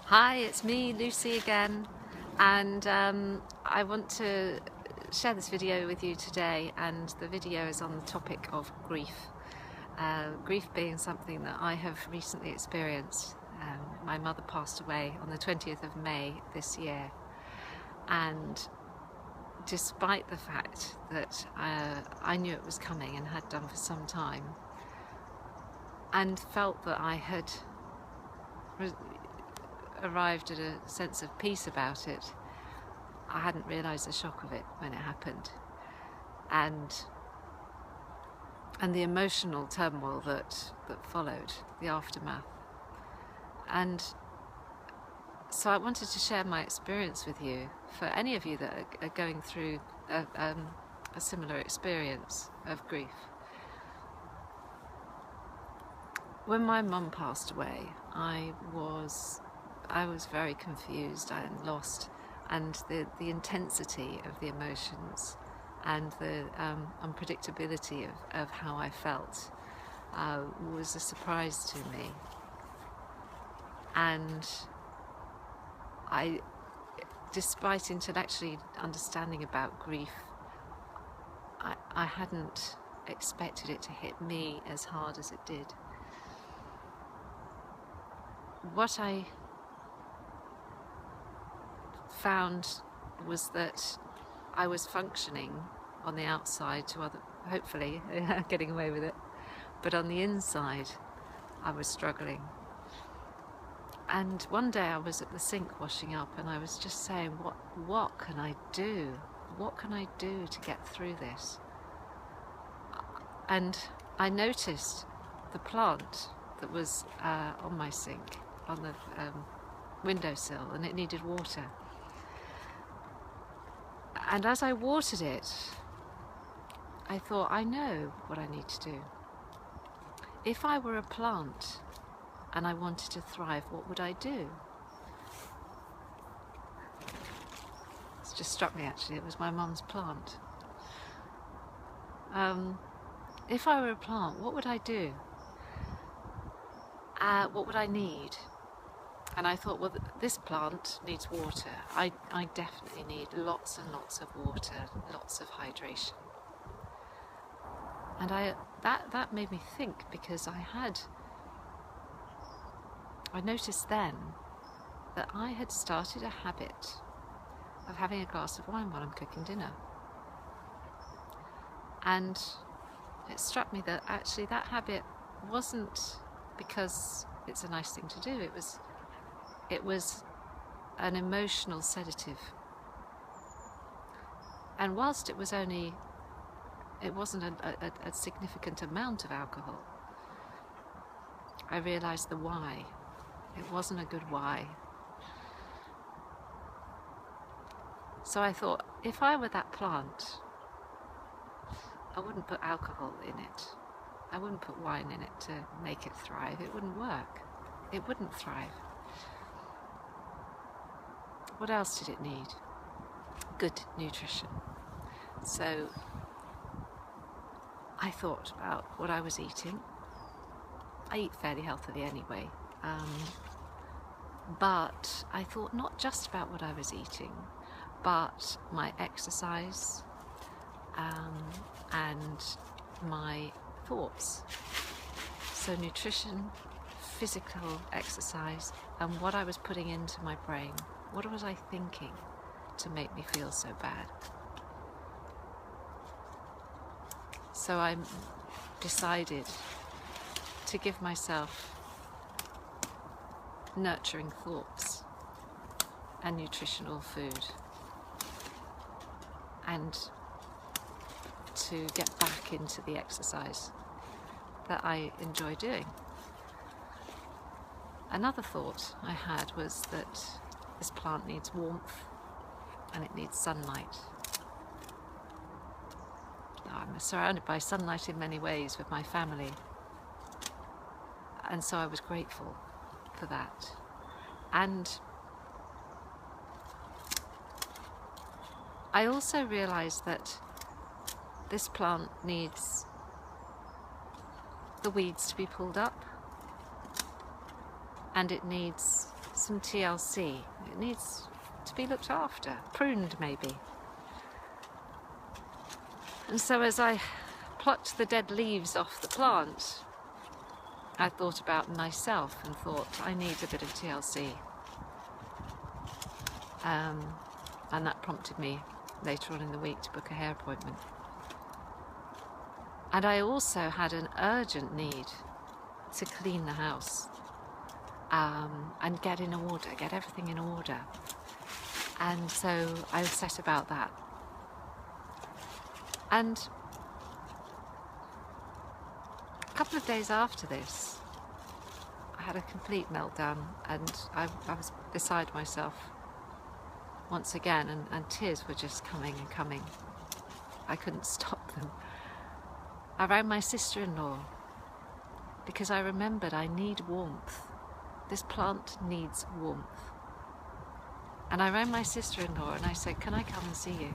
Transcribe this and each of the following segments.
Hi, it's me, Lucy again, and I want to share this video with you today, and the video is on the topic of grief. Grief being something that I have recently experienced. My mother passed away on the 20th of May this year, and despite the fact that I knew it was coming and had done for some time, and felt that I had arrived at a sense of peace about it, I hadn't realised the shock of it when it happened, and the emotional turmoil that followed, the aftermath. And so I wanted to share my experience with you, for any of you that are going through a similar experience of grief. When my mum passed away, I was very confused and lost, and the intensity of the emotions and the unpredictability of how I felt was a surprise to me. And despite intellectually understanding about grief, I hadn't expected it to hit me as hard as it did. What I found was that I was functioning on the outside to other, hopefully getting away with it, but on the inside I was struggling. And one day I was at the sink washing up, and I was just saying, what can I do? What can I do to get through this? And I noticed the plant that was on my sink, on the windowsill, and it needed water. And as I watered it, I thought, I know what I need to do. If I were a plant and I wanted to thrive, what would I do? It's just struck me, actually. It was my mum's plant. If I were a plant, what would I do? What would I need? And I thought, well, this plant needs water. I definitely need lots and lots of water, lots of hydration. And that made me think, because I noticed then that I had started a habit of having a glass of wine while I'm cooking dinner. And it struck me that actually that habit wasn't because it's a nice thing to do. It was an emotional sedative. And whilst it wasn't a significant amount of alcohol, I realised the why. It wasn't a good why. So I thought, if I were that plant, I wouldn't put alcohol in it. I wouldn't put wine in it to make it thrive. It wouldn't work. It wouldn't thrive. What else did it need? Good nutrition. So I thought about what I was eating. I eat fairly healthily anyway, but I thought not just about what I was eating, but my exercise and my thoughts. So nutrition, physical exercise, and what I was putting into my brain. What was I thinking to make me feel so bad? So I decided to give myself nurturing thoughts and nutritional food, and to get back into the exercise that I enjoy doing. Another thought I had was that this plant needs warmth and it needs sunlight. Now, I'm surrounded by sunlight in many ways with my family, and so I was grateful for that. And I also realised that this plant needs the weeds to be pulled up, and it needs some TLC. It needs to be looked after, pruned maybe. And so as I plucked the dead leaves off the plant, I thought about myself and thought, I need a bit of TLC. And that prompted me later on in the week to book a hair appointment. And I also had an urgent need to clean the house and get in order, get everything in order. And so I set about that. And a couple of days after this, I had a complete meltdown, and I was beside myself once again, and tears were just coming and coming. I couldn't stop them. I rang my sister-in-law because I remembered I need warmth. This plant needs warmth. And I rang my sister-in-law and I said, can I come and see you?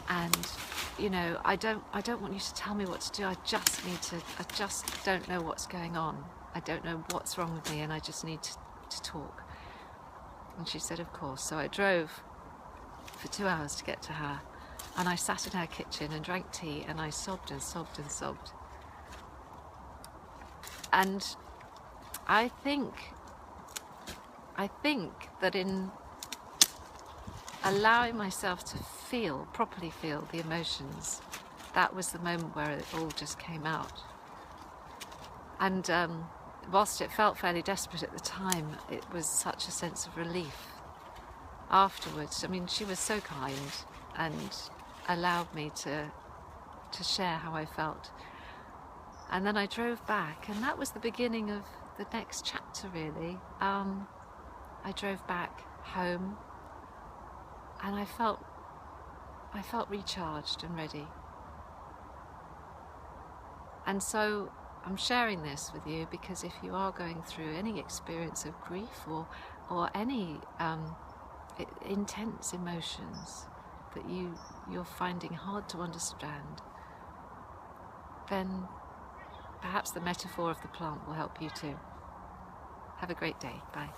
And you know, I don't want you to tell me what to do. I just don't know what's going on. I don't know what's wrong with me, and I just need to talk. And she said, of course. So I drove for 2 hours to get to her, and I sat in her kitchen and drank tea, and I sobbed and sobbed and sobbed. And I think that in allowing myself to properly feel the emotions, that was the moment where it all just came out. And whilst it felt fairly desperate at the time, it was such a sense of relief afterwards. I mean, she was so kind and allowed me to share how I felt. And then I drove back, and that was the beginning of the next chapter, really. I drove back home, and I felt recharged and ready. And so I'm sharing this with you because if you are going through any experience of grief or any intense emotions that you're finding hard to understand, then perhaps the metaphor of the plant will help you too. Have a great day. Bye.